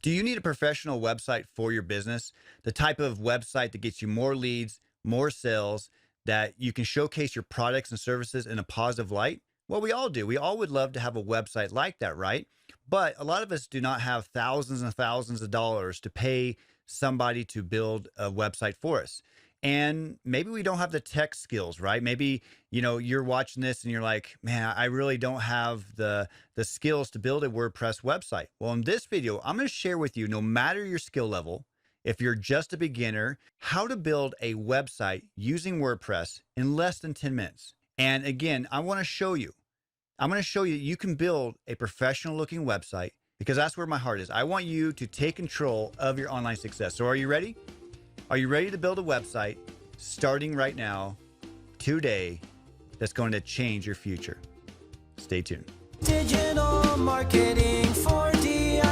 Do you need a professional website for your business? The type of website that gets you more leads, more sales, that you can showcase your products and services in a positive light? Well, we all do. We all would love to have a website like that, right? But a lot of us do not have thousands and thousands of dollars to pay somebody to build a website for us. And maybe we don't have the tech skills, right? Maybe, you're watching this and you're like, man, I really don't have the skills to build a WordPress website. Well, in this video, I'm going to share with you, no matter your skill level, if you're just a beginner, how to build a website using WordPress in less than 10 minutes. And again, I'm going to show you you can build a professional looking website, because that's where my heart is. I want you to take control of your online success. So are you ready? Are you ready to build a website starting right now, today, that's going to change your future? Stay tuned. Digital marketing for DIYers.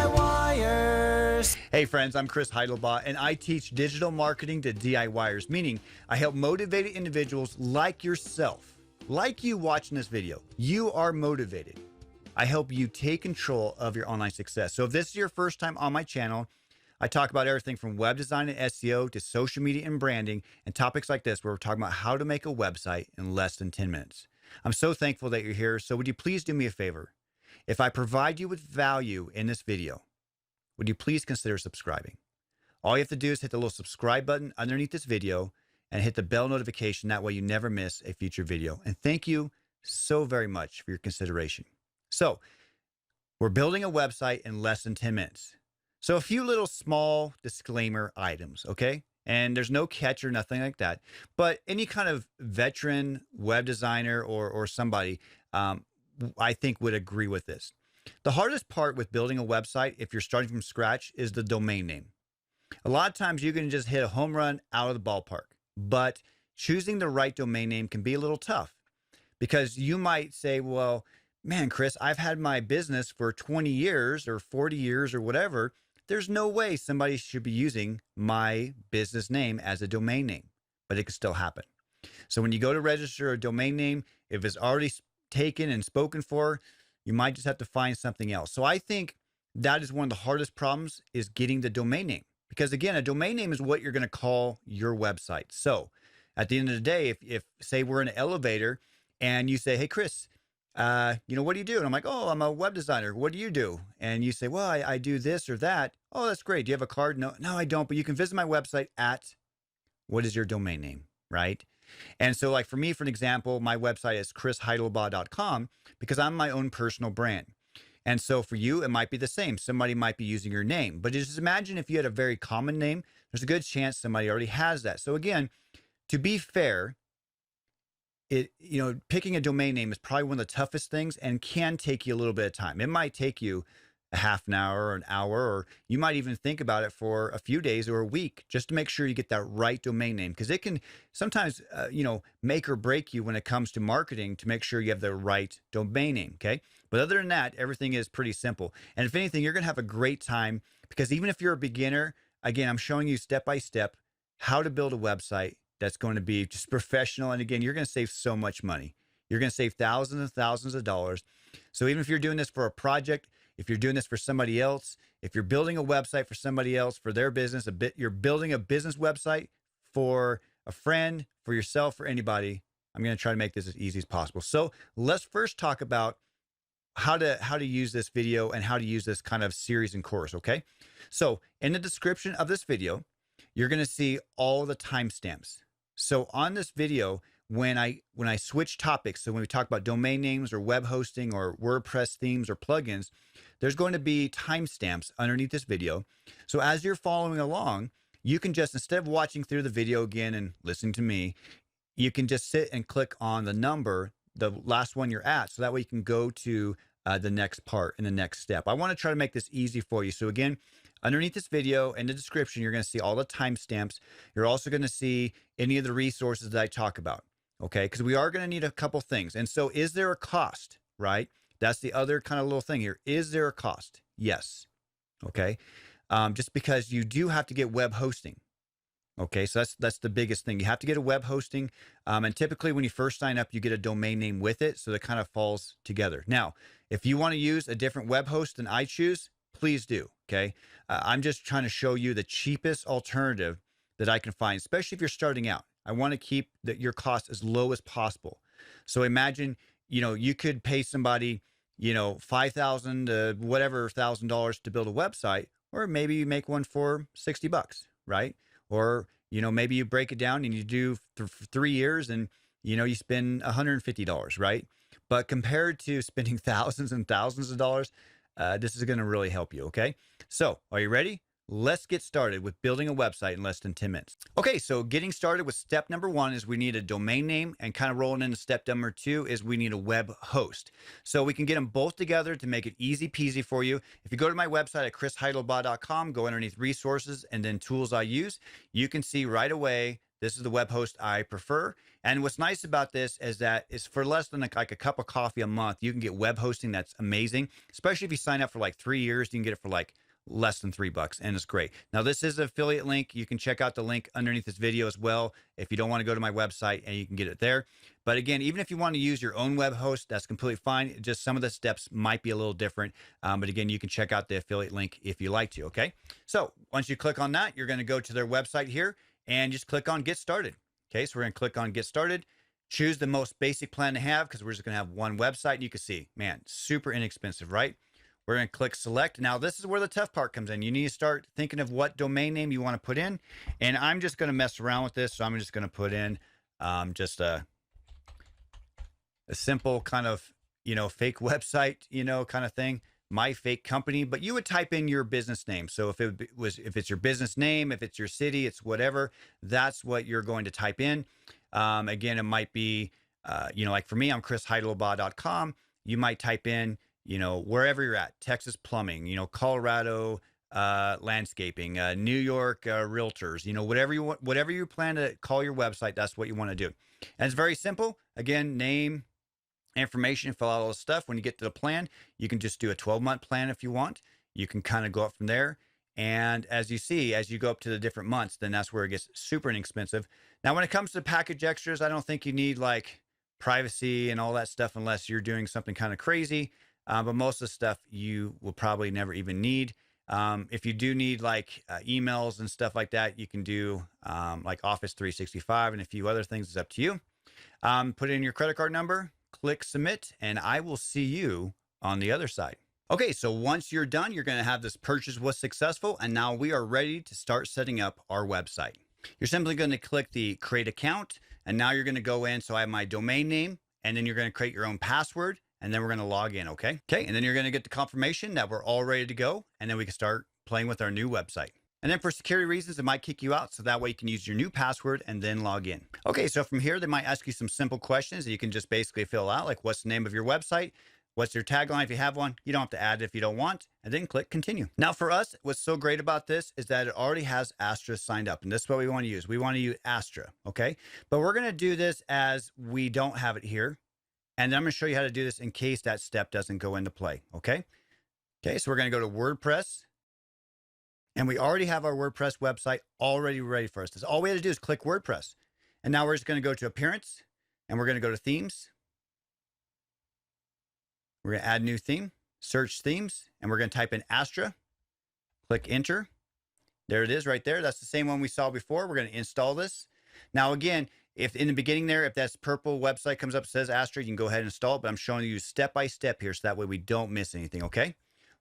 Hey friends, I'm 𝗦𝗲𝗏, and I teach digital marketing to DIYers, meaning I help motivated individuals like yourself, like you watching this video. You are motivated. I help you take control of your online success. So if this is your first time on my channel, I talk about everything from web design and SEO to social media and branding, and topics like this where we're talking about how to make a website in less than 10 minutes. I'm so thankful that you're here. So would you please do me a favor? If I provide you with value in this video, would you please consider subscribing? All you have to do is hit the little subscribe button underneath this video and hit the bell notification. That way you never miss a future video. And thank you so very much for your consideration. So we're building a website in less than 10 minutes. So a few little small disclaimer items, okay? And there's no catch or nothing like that. But any kind of veteran web designer or somebody, I think would agree with this. The hardest part with building a website, if you're starting from scratch, is the domain name. A lot of times you can just hit a home run out of the ballpark, but choosing the right domain name can be a little tough, because you might say, well, man, Chris, I've had my business for 20 years or 40 years or whatever. There's no way somebody should be using my business name as a domain name, but it could still happen. So when you go to register a domain name, if it's already taken and spoken for, you might just have to find something else. So I think that is one of the hardest problems, is getting the domain name, because again, a domain name is what you're going to call your website. So at the end of the day, if say we're in an elevator and you say, hey, Chris, what do you do? And I'm like, oh, I'm a web designer. What do you do? And you say, well, I do this or that. Oh, that's great. Do you have a card? No, I don't. But you can visit my website at, what is your domain name, right? And so like for me, for an example, my website is 𝗦𝗽ci_HEIDLEBAugh.com, because I'm my own personal brand. And so for you, it might be the same. Somebody might be using your name, but just imagine if you had a very common name, there's a good chance somebody already has that. So again, to be fair, picking a domain name is probably one of the toughest things and can take you a little bit of time. It might take you a half an hour or an hour, or you might even think about it for a few days or a week just to make sure you get that right domain name, because it can sometimes, make or break you when it comes to marketing to make sure you have the right domain name. Okay. But other than that, everything is pretty simple. And if anything, you're going to have a great time, because even if you're a beginner, again, I'm showing you step by step how to build a website that's going to be just professional. And again, you're going to save so much money. You're going to save thousands and thousands of dollars. So even if you're doing this for a project, if you're doing this for somebody else, if you're building a website for somebody else, for their business, you're building a business website for a friend, for yourself, for anybody, I'm going to try to make this as easy as possible. So let's first talk about how to use this video and how to use this kind of series and course. Okay. So in the description of this video, you're going to see all the timestamps. So on this video, when I switch topics, so when we talk about domain names or web hosting or WordPress themes or plugins, there's going to be timestamps underneath this video. So as you're following along, you can just, instead of watching through the video again and listening to me, you can just sit and click on the number, the last one you're at, so that way you can go to the next part and the next step. I want to try to make this easy for you. So again, underneath this video in the description, you're going to see all the timestamps. You're also going to see any of the resources that I talk about, okay? Because we are going to need a couple things. And so is there a cost, right? That's the other kind of little thing here. Is there a cost? Yes, okay? Just because you do have to get web hosting. Okay, so that's the biggest thing. You have to get a web hosting. And typically when you first sign up, you get a domain name with it. So that kind of falls together. Now, if you want to use a different web host than I choose, please do. Okay. I'm just trying to show you the cheapest alternative that I can find, especially if you're starting out. I want to keep your cost as low as possible. So imagine, you could pay somebody, $5,000 to whatever $1,000 to build a website, or maybe you make one for $60, right? Or, maybe you break it down and you do for 3 years and, you spend $150, right? But compared to spending thousands and thousands of dollars, this is going to really help you. Okay. So are you ready? Let's get started with building a website in less than 10 minutes. Okay, so getting started with step number 1 is we need a domain name, and kind of rolling into step number 2 is we need a web host. So we can get them both together to make it easy peasy for you. If you go to my website at 𝗦𝗲𝗏.com, go underneath resources and then tools I use, you can see right away this is the web host I prefer. And what's nice about this is that it's for less than like a cup of coffee a month. You can get web hosting that's amazing, especially if you sign up for like 3 years. You can get it for like less than $3, and it's great. Now, this is an affiliate link. You can check out the link underneath this video as well if you don't want to go to my website, and you can get it there. But again, even if you want to use your own web host, that's completely fine. Just some of the steps might be a little different. But again, you can check out the affiliate link if you like to. Okay. So once you click on that, you're going to go to their website here and just click on Get Started. Okay. So we're going to click on Get Started. Choose the most basic plan to have, because we're just going to have one website. And you can see, man, super inexpensive, right? We're going to click select. Now, this is where the tough part comes in. You need to start thinking of what domain name you want to put in. And I'm just going to mess around with this. So I'm just going to put in just a simple kind of, fake website, kind of thing. My fake company. But you would type in your business name. So if it's your business name, if it's your city, it's whatever, that's what you're going to type in. Again, it might be, like for me, I'm 𝗦𝗲𝗏.com. You might type in, wherever you're at, Texas plumbing, Colorado landscaping, New York realtors, whatever you plan to call your website, that's what you want to do. And it's very simple. Again, name, information, fill out all the stuff. When you get to the plan, you can just do a 12-month plan if you want. You can kind of go up from there. And as you see, as you go up to the different months, then that's where it gets super inexpensive. Now, when it comes to package extras, I don't think you need like privacy and all that stuff unless you're doing something kind of crazy. But most of the stuff you will probably never even need. If you do need like emails and stuff like that, you can do like Office 365 and a few other things. It's up to you. Put in your credit card number, click submit, and I will see you on the other side. Okay, so once you're done, you're going to have this purchase was successful, and now we are ready to start setting up our website. You're simply going to click the create account, and now you're going to go in. So I have my domain name, and then you're going to create your own password. And then we're going to log in, okay? Okay, and then you're going to get the confirmation that we're all ready to go, and then we can start playing with our new website. And then for security reasons, it might kick you out, so that way you can use your new password and then log in. Okay, so from here, they might ask you some simple questions that you can just basically fill out, like what's the name of your website? What's your tagline if you have one? You don't have to add it if you don't want, and then click continue. Now for us, what's so great about this is that it already has Astra signed up, and this is what we want to use. We want to use Astra, okay? But we're going to do this as we don't have it here. And I'm going to show you how to do this in case that step doesn't go into play. Okay. Okay. So we're going to go to WordPress, and we already have our WordPress website already ready for us. That's all we had to do is click WordPress. And now we're just going to go to appearance, and we're going to go to themes. We're going to add new theme, search themes, and we're going to type in Astra, click enter. There it is right there. That's the same one we saw before. We're going to install this. Now, again, if in the beginning there, if that purple website comes up, says Astra, you can go ahead and install it, but I'm showing you step by step here, so that way we don't miss anything, okay?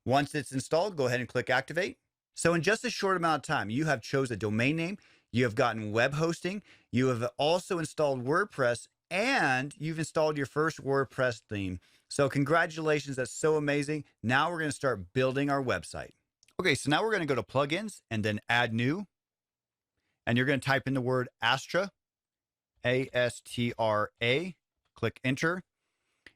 Once it's installed, go ahead and click activate. So in just a short amount of time, you have chosen a domain name, you have gotten web hosting, you have also installed WordPress, and you've installed your first WordPress theme. So congratulations, that's so amazing. Now we're going to start building our website. Okay, so now we're going to go to plugins and then add new, and you're going to type in the word Astra. ASTRA, click enter.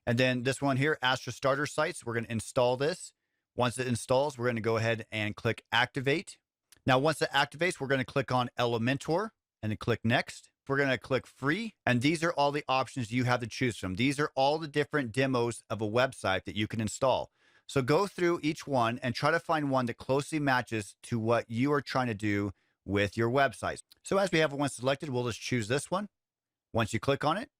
And then this one here, Astra Starter Sites, we're going to install this. Once it installs, we're going to go ahead and click activate. Now, once it activates, we're going to click on Elementor and then click next. We're going to click free. And these are all the options you have to choose from. These are all the different demos of a website that you can install. So go through each one and try to find one that closely matches to what you are trying to do with your website. So as we have one selected, we'll just choose this one. Once you click on it,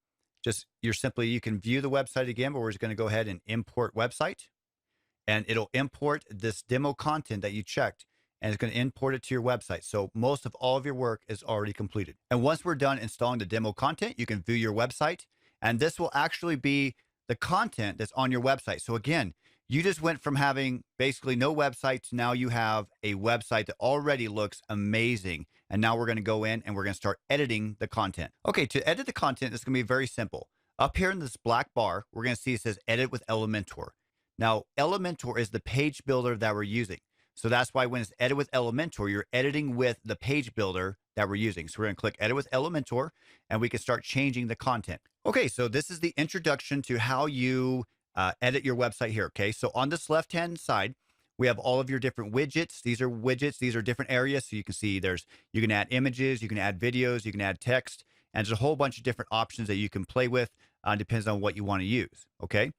you can view the website again, but we're just going to go ahead and import website. and it'll import this demo content that you checked, and it's going to import it to your website. So most of all of your work is already completed. And once we're done installing the demo content, you can view your website, and this will actually be the content that's on your website. So again, you just went from having basically no website to now you have a website that already looks amazing. And now we're going to go in and we're going to start editing the content. Okay, to edit the content, it's going to be very simple. Up here in this black bar, we're going to see it says Edit with 𝗦𝗲𝗍. Now, 𝗦𝗲𝗍 is the page builder that we're using. So that's why when it's Edit with 𝗦𝗲𝗍, you're editing with the page builder that we're using. So we're going to click Edit with 𝗦𝗲𝗍, and we can start changing the content. Okay, so this is the introduction to how you edit your website here. Okay, so on this left-hand side, we have all of your different widgets. These are widgets. These are different areas. So you can see you can add images, you can add videos, you can add text, and there's a whole bunch of different options that you can play with. Depends on what you want to use. Okay,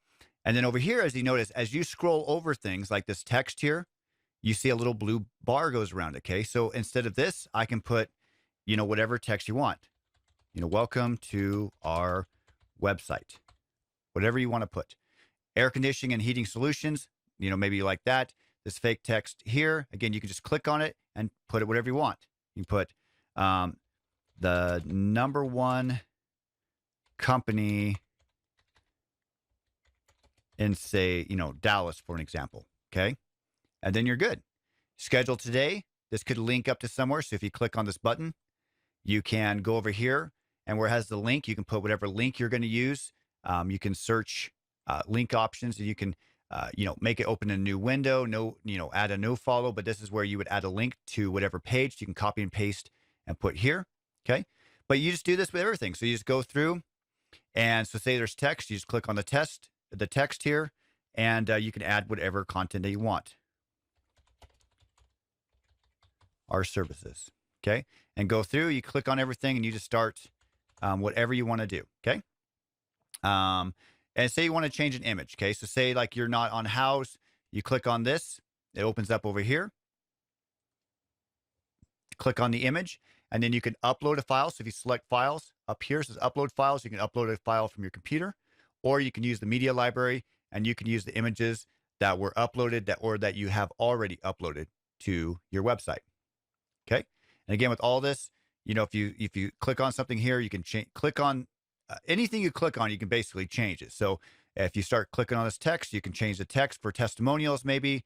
and then over here, as you notice, as you scroll over things like this text here, you see a little blue bar goes around. Okay, so instead of this, I can put, whatever text you want. Welcome to our website. Whatever you want to put. Air conditioning and heating solutions, maybe you like that. This fake text here, again, you can just click on it and put it whatever you want. You can put the #1 company in, say, Dallas, for an example. Okay. And then you're good. Schedule today. This could link up to somewhere. So if you click on this button, you can go over here, and where it has the link, you can put whatever link you're going to use. You can search link options, and you can, make it open a new window, add a no follow, but this is where you would add a link to whatever page. You can copy and paste and put here. Okay. But you just do this with everything. So you just go through, and so say there's text, you just click on the text here, and you can add whatever content that you want. Our services. Okay. And go through, you click on everything, and you just start whatever you want to do. Okay. And say you want to change an image. Okay. So say like you're not on house, you click on this, it opens up over here. Click on the image, and then you can upload a file. So if you select files up here, it says upload files. You can upload a file from your computer, or you can use the media library, and you can use the images that were uploaded or that you have already uploaded to your website. Okay. And again, with all this, if you click on something here, you can click on anything you click on, you can basically change it. So if you start clicking on this text, you can change the text for testimonials, maybe,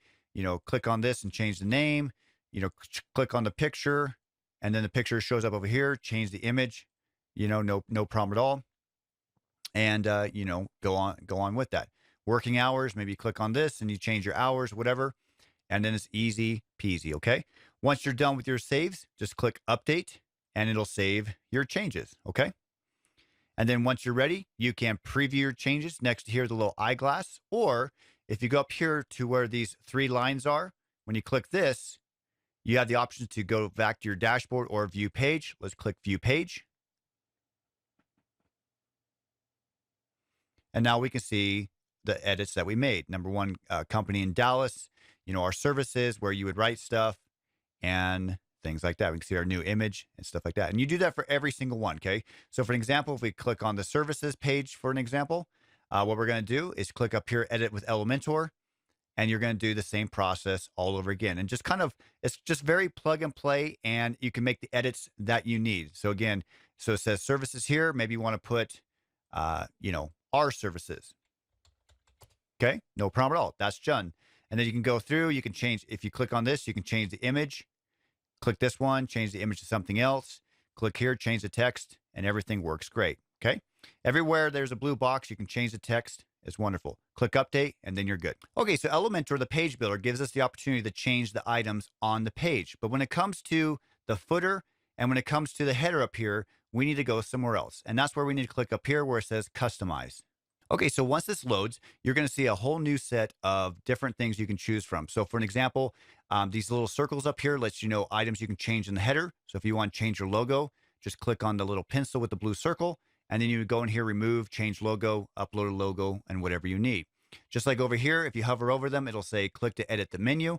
click on this and change the name, click on the picture, and then the picture shows up over here, change the image, no problem at all. And, go on with that. Working hours, maybe you click on this and you change your hours, whatever. And then it's easy peasy. Okay. Once you're done with your saves, just click update, and it'll save your changes. Okay. And then once you're ready, you can preview your changes next to here, the little eyeglass. Or if you go up here to where these 3 lines are, when you click this, you have the option to go back to your dashboard or view page. Let's click view page. And now we can see the edits that we made. #1 company in Dallas, our services, where you would write stuff and things like that. We can see our new image and stuff like that. And you do that for every single one. Okay. So for an example, if we click on the services page, for an example, what we're going to do is click up here, Edit with 𝗦𝗲𝗍, and you're going to do the same process all over again. And just it's just very plug and play, and you can make the edits that you need. So again, so it says services here. Maybe you want to put, our services. Okay. No problem at all. That's done. And then you can go through, you can change, if you click on this, you can change the image. Click this one, change the image to something else. Click here, change the text, and everything works great. Okay. Everywhere there's a blue box, you can change the text. It's wonderful. Click update, and then you're good. Okay. So 𝗦𝗲𝗍, the page builder, gives us the opportunity to change the items on the page. But when it comes to the footer and when it comes to the header up here, we need to go somewhere else. And that's where we need to click up here where it says customize. Okay, so once this loads, you're going to see a whole new set of different things you can choose from. So for an example, these little circles up here lets you know items you can change in the header. So if you want to change your logo, just click on the little pencil with the blue circle, and then you would go in here, remove, change logo, upload a logo, and whatever you need. Just like over here, if you hover over them, it'll say click to edit the menu.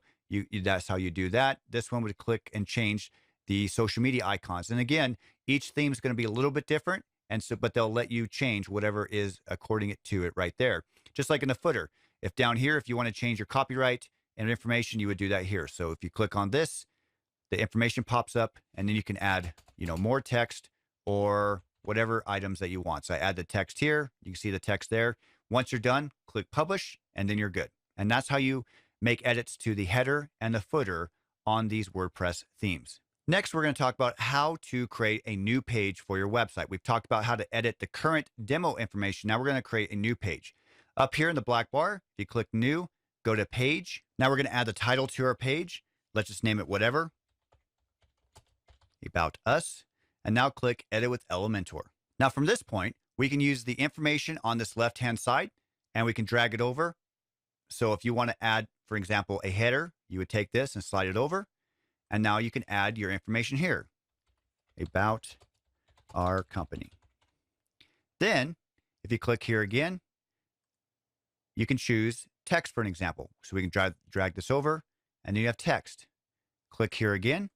That's how you do that. This one would click and change the social media icons. And again, each theme is going to be a little bit different. And so, but they'll let you change whatever is according to it right there. Just like in the footer, If down here, if you want to change your copyright and information, you would do that here. So if you click on this, the information pops up, and then you can add, more text or whatever items that you want. So I add the text here. You can see the text there. Once you're done, click publish, and then you're good. And that's how you make edits to the header and the footer on these WordPress themes. Next, we're going to talk about how to create a new page for your website. We've talked about how to edit the current demo information. Now we're going to create a new page. Up here in the black bar, if you click new, go to page. Now we're going to add the title to our page. Let's just name it whatever. About us. And now click edit with Elementor. Now from this point, we can use the information on this left-hand side and we can drag it over. So if you want to add, for example, a header, you would take this and slide it over. And now you can add your information here about our company. Then if you click here again, you can choose text for an example. So we can drag this over and then you have text. Click here again.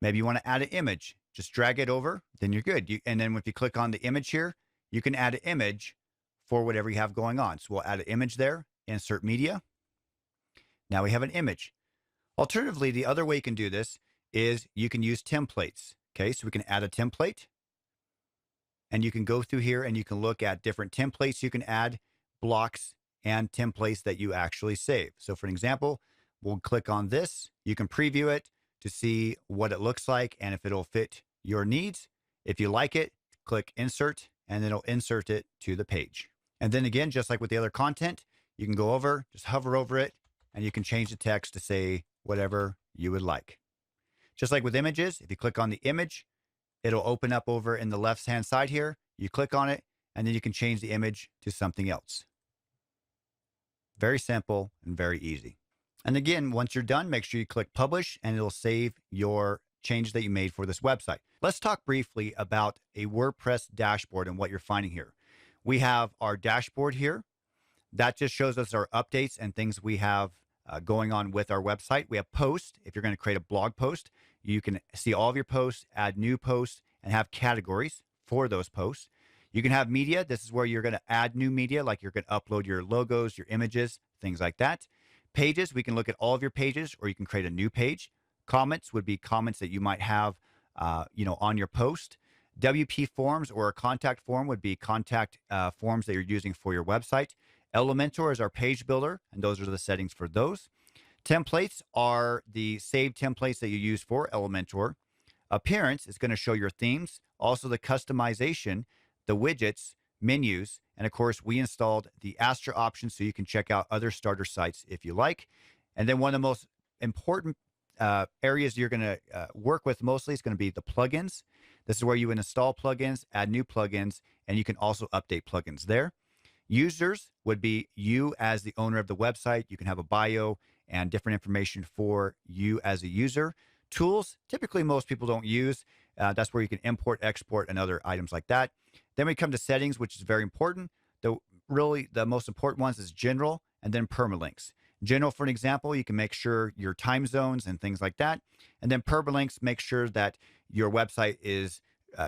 Maybe you want to add an image. Just drag it over, then you're good. And then if you click on the image here, you can add an image for whatever you have going on. So we'll add an image there, insert media. Now we have an image. Alternatively, the other way you can do this is you can use templates. Okay, so we can add a template. And you can go through here and you can look at different templates you can add, blocks, and templates that you actually save. So for an example, we'll click on this. You can preview it to see what it looks like and if it'll fit your needs. If you like it, click insert and it'll insert it to the page. And then again, just like with the other content, you can go over, just hover over it, and you can change the text to say whatever you would like. Just like with images, if you click on the image, it'll open up over in the left-hand side here. You click on it, and then you can change the image to something else. Very simple and very easy. And again, once you're done, make sure you click publish and it'll save your change that you made for this website. Let's talk briefly about a WordPress dashboard and what you're finding here. We have our dashboard here. That just shows us our updates and things we have going on with our website. We have posts. If you're going to create a blog post, you can see all of your posts, add new posts, and have categories for those posts. You can have media. This is where you're going to add new media, like you're going to upload your logos, your images, things like that. Pages, we can look at all of your pages, or you can create a new page. Comments would be comments that you might have, on your post. WP forms or a contact form would be contact forms that you're using for your website. Elementor is our page builder, and those are the settings for those. Templates are the saved templates that you use for Elementor. Appearance is going to show your themes, also the customization, the widgets, menus, and of course, we installed the Astra option so you can check out other starter sites if you like. And then one of the most important areas you're going to work with mostly is going to be the plugins. This is where you install plugins, add new plugins, and you can also update plugins there. Users would be you as the owner of the website. You can have a bio and different information for you as a user. Tools, typically most people don't use. That's where you can import, export, and other items like that. Then we come to settings, which is very important. Really, the most important ones is general and then permalinks. General, for an example, you can make sure your time zones and things like that. And then permalinks, make sure that your website is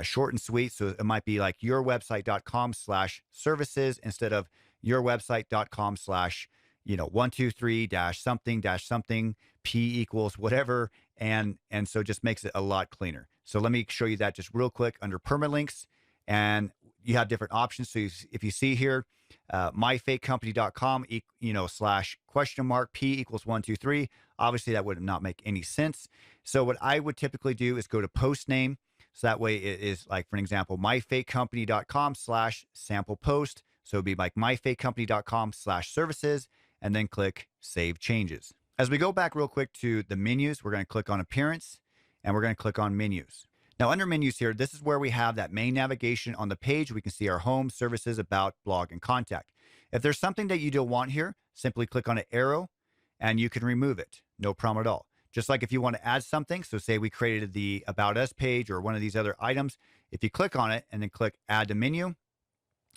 short and sweet. So it might be like yourwebsite.com/services instead of yourwebsite.com/123-something P equals whatever. And so just makes it a lot cleaner. So let me show you that just real quick under permalinks. And you have different options. So if you see here, 𝗦𝗫𝗂𝗵𝗵𝗿 /P equals 123, obviously that would not make any sense. So what I would typically do is go to post name. So that way it is like, for an example, 𝗦𝗫𝗂𝗵𝗵𝗿/sample post. So it'd be like 𝗦𝗫𝗂𝗵𝗵𝗿/services and then click save changes. As we go back real quick to the menus, we're going to click on appearance and we're going to click on menus. Now under menus here, this is where we have that main navigation on the page. We can see our home, services, about, blog, and contact. If there's something that you don't want here, simply click on an arrow and you can remove it. No problem at all. Just like if you want to add something, so say we created the About Us page or one of these other items, if you click on it and then click Add to Menu,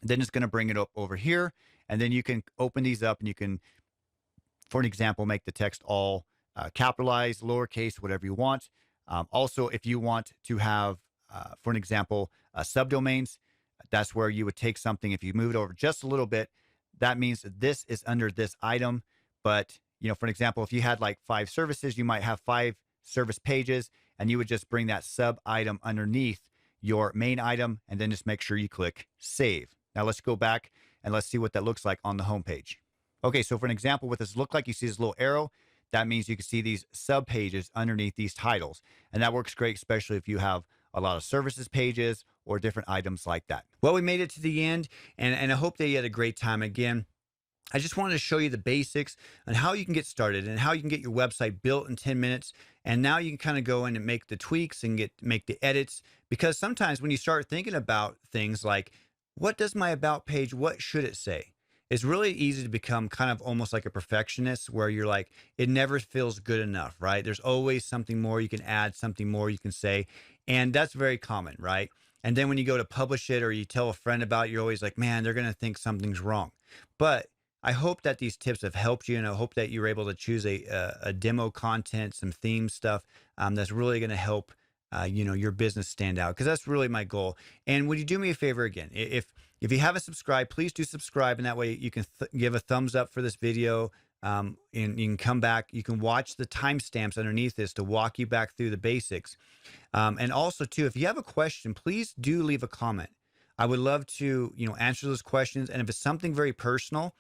then it's going to bring it up over here. And then you can open these up and you can, for an example, make the text all capitalized, lowercase, whatever you want. Also, if you want to have, for an example, subdomains, that's where you would take something. If you move it over just a little bit, that means that this is under this item. But, you know, for an example, if you had like 5 services, you might have 5 service pages, and you would just bring that sub item underneath your main item, and then just make sure you click save. Now let's go back and let's see what that looks like on the home page. Okay, so for an example, what this look like, you see this little arrow. That means you can see these sub pages underneath these titles. And that works great, especially if you have a lot of services pages or different items like that. Well, we made it to the end, and I hope that you had a great time. Again, I just wanted to show you the basics on how you can get started and how you can get your website built in 10 minutes. And now you can kind of go in and make the tweaks and make the edits, because sometimes when you start thinking about things like, what does my about page, what should it say? It's really easy to become kind of almost like a perfectionist, where you're like, it never feels good enough, right? There's always something more you can add, something more you can say. And that's very common, right? And then when you go to publish it or you tell a friend about it, you're always like, man, they're going to think something's wrong. But I hope that these tips have helped you, and I hope that you're able to choose a demo content, some theme stuff that's really going to help you know, your business stand out, because that's really my goal. And would you do me a favor again? If you haven't subscribed, please do subscribe, and that way you can give a thumbs up for this video. And you can come back. You can watch the timestamps underneath this to walk you back through the basics. And also, too, if you have a question, please do leave a comment. I would love to, you know, answer those questions. And if it's something very personal,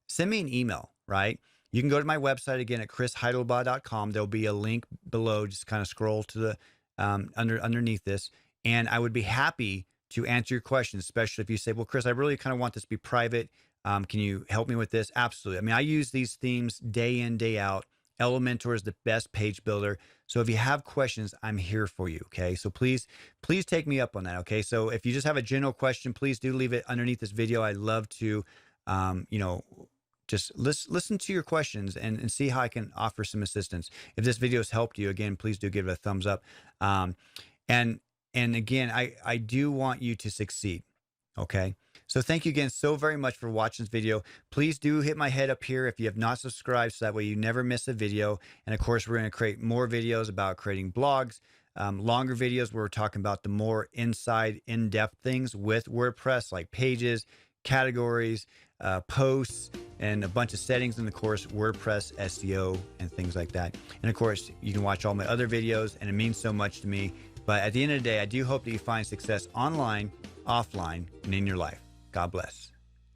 send me an email, right? You can go to my website again at 𝗦𝗲𝗏.com. There'll be a link below. Just kind of scroll to the underneath this, and I would be happy to answer your questions, especially if you say, well, Chris, I really kind of want this to be private. Can you help me with this? Absolutely. I mean, I use these themes day in, day out. Elementor is the best page builder. So if you have questions, I'm here for you. Okay. So please take me up on that. Okay. So if you just have a general question, please do leave it underneath this video. I'd love to, you know, just listen to your questions and see how I can offer some assistance. If this video has helped you, again, please do give it a thumbs up. And again, I do want you to succeed. Okay. So thank you again so very much for watching this video. Please do hit my head up here if you have not subscribed, so that way you never miss a video. And of course, we're going to create more videos about creating blogs, longer videos where we're talking about the more in-depth things with WordPress, like pages, categories, posts, and a bunch of settings, and of course WordPress SEO and things like that. And of course, you can watch all my other videos, and it means so much to me. But at the end of the day, I do hope that you find success online, offline, and in your life. God bless.